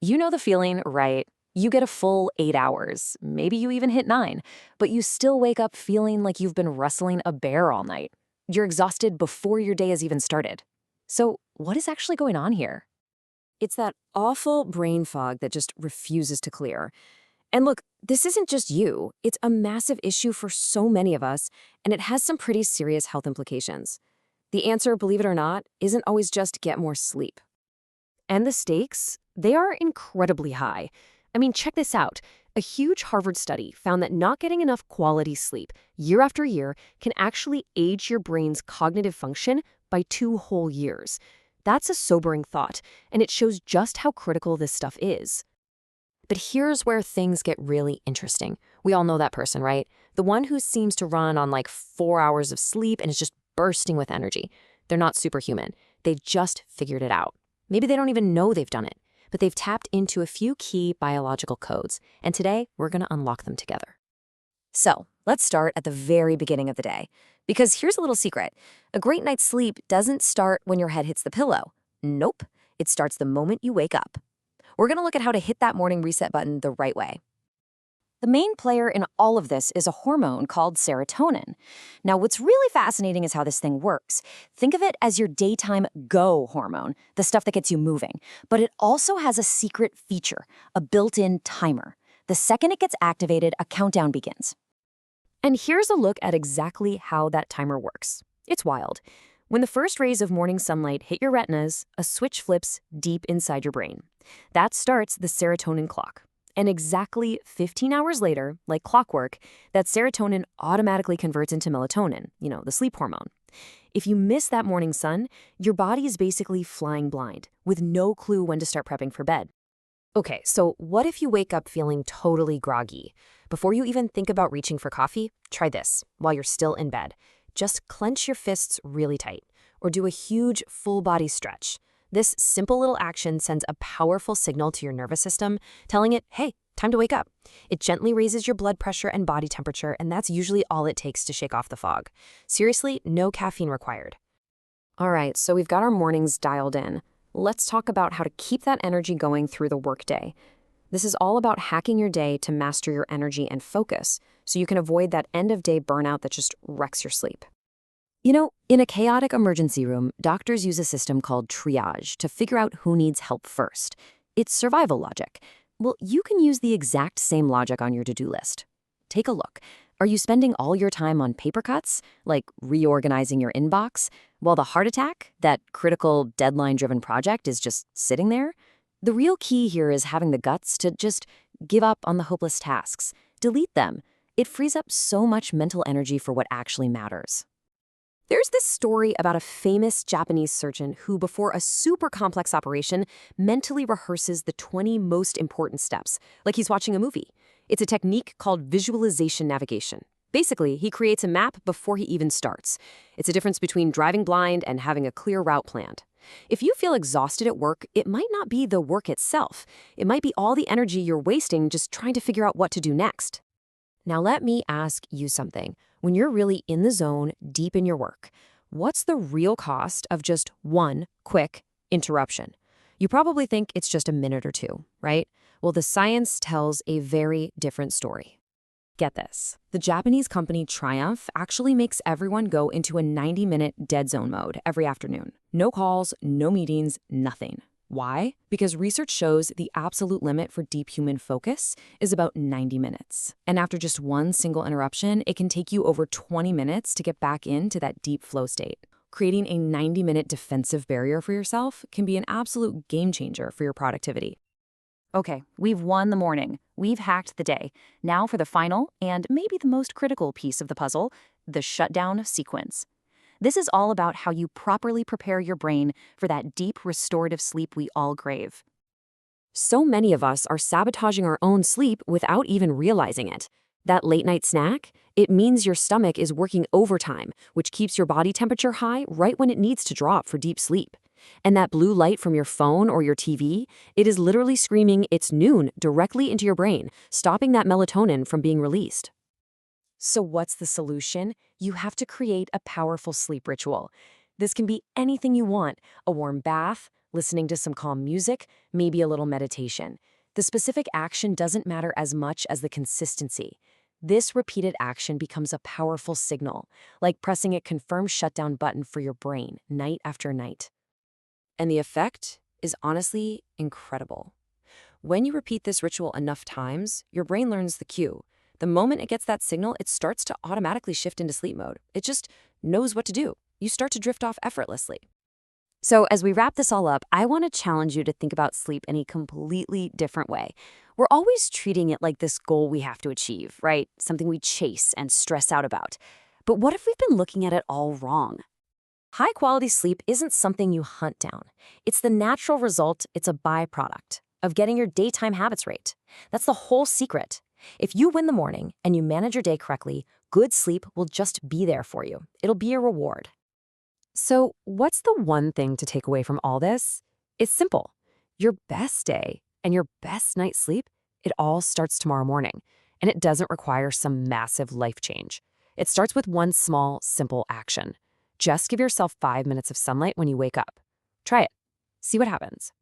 You know the feeling, right? You get a full 8 hours, maybe you even hit 9, but you still wake up feeling like you've been wrestling a bear all night. You're exhausted before your day has even started. So, what is actually going on here? It's that awful brain fog that just refuses to clear. And look, this isn't just you. It's a massive issue for so many of us, and it has some pretty serious health implications. The answer, believe it or not, isn't always just get more sleep. And the stakes, they are incredibly high. I mean, check this out. A huge Harvard study found that not getting enough quality sleep year after year can actually age your brain's cognitive function by 2 whole years. That's a sobering thought, and it shows just how critical this stuff is. But here's where things get really interesting. We all know that person, right? The one who seems to run on like 4 hours of sleep and is just bursting with energy. They're not superhuman. They've just figured it out. Maybe they don't even know they've done it, but they've tapped into a few key biological codes, and today we're going to unlock them together. So, let's start at the very beginning of the day. Because here's a little secret. A great night's sleep doesn't start when your head hits the pillow. Nope. It starts the moment you wake up. We're going to look at how to hit that morning reset button the right way. The main player in all of this is a hormone called serotonin. Now, what's really fascinating is how this thing works. Think of it as your daytime go hormone, the stuff that gets you moving. But it also has a secret feature, a built-in timer. The second it gets activated, a countdown begins. And here's a look at exactly how that timer works. It's wild. When the first rays of morning sunlight hit your retinas, a switch flips deep inside your brain. That starts the serotonin clock. And exactly 15 hours later, like clockwork, that serotonin automatically converts into melatonin, the sleep hormone. If you miss that morning sun, your body is basically flying blind, with no clue when to start prepping for bed. Okay, so what if you wake up feeling totally groggy? Before you even think about reaching for coffee, try this while you're still in bed. Just clench your fists really tight, or do a huge full body stretch. This simple little action sends a powerful signal to your nervous system, telling it, hey, time to wake up. It gently raises your blood pressure and body temperature, and that's usually all it takes to shake off the fog. Seriously, no caffeine required. All right, so we've got our mornings dialed in. Let's talk about how to keep that energy going through the workday. This is all about hacking your day to master your energy and focus, so you can avoid that end-of-day burnout that just wrecks your sleep. In a chaotic emergency room, doctors use a system called triage to figure out who needs help first. It's survival logic. Well, you can use the exact same logic on your to-do list. Take a look. Are you spending all your time on paper cuts, like reorganizing your inbox, while the heart attack, that critical deadline-driven project, is just sitting there? The real key here is having the guts to just give up on the hopeless tasks. Delete them. It frees up so much mental energy for what actually matters. There's this story about a famous Japanese surgeon who, before a super complex operation, mentally rehearses the 20 most important steps, like he's watching a movie. It's a technique called visualization navigation. Basically, he creates a map before he even starts. It's a difference between driving blind and having a clear route planned. If you feel exhausted at work, it might not be the work itself. It might be all the energy you're wasting just trying to figure out what to do next. Now let me ask you something. When you're really in the zone, deep in your work, what's the real cost of just one quick interruption? You probably think it's just a minute or two, right? Well, the science tells a very different story. Get this. The Japanese company Triumph actually makes everyone go into a 90-minute dead zone mode every afternoon. No calls, no meetings, nothing. Why? Because research shows the absolute limit for deep human focus is about 90 minutes. And after just one single interruption, it can take you over 20 minutes to get back into that deep flow state. Creating a 90-minute defensive barrier for yourself can be an absolute game changer for your productivity. Okay, we've won the morning. We've hacked the day. Now for the final, and maybe the most critical piece of the puzzle, the shutdown sequence. This is all about how you properly prepare your brain for that deep restorative sleep we all crave. So many of us are sabotaging our own sleep without even realizing it. That late night snack, it means your stomach is working overtime, which keeps your body temperature high right when it needs to drop for deep sleep. And that blue light from your phone or your TV, it is literally screaming it's noon directly into your brain, stopping that melatonin from being released. So what's the solution? You have to create a powerful sleep ritual. This can be anything you want: a warm bath, listening to some calm music, maybe a little meditation. The specific action doesn't matter as much as the consistency. This repeated action becomes a powerful signal, like pressing a confirm shutdown button for your brain night after night. And the effect is honestly incredible. When you repeat this ritual enough times, your brain learns the cue. The moment it gets that signal, it starts to automatically shift into sleep mode. It just knows what to do. You start to drift off effortlessly. So, as we wrap this all up, I want to challenge you to think about sleep in a completely different way. We're always treating it like this goal we have to achieve, right? Something we chase and stress out about. But what if we've been looking at it all wrong? High-quality sleep isn't something you hunt down. It's the natural result, it's a byproduct of getting your daytime habits right. That's the whole secret. If you win the morning and you manage your day correctly, good sleep will just be there for you. It'll be a reward. So, what's the one thing to take away from all this? It's simple. Your best day and your best night's sleep, it all starts tomorrow morning, and it doesn't require some massive life change. It starts with one small, simple action. Just give yourself 5 minutes of sunlight when you wake up. Try it. See what happens.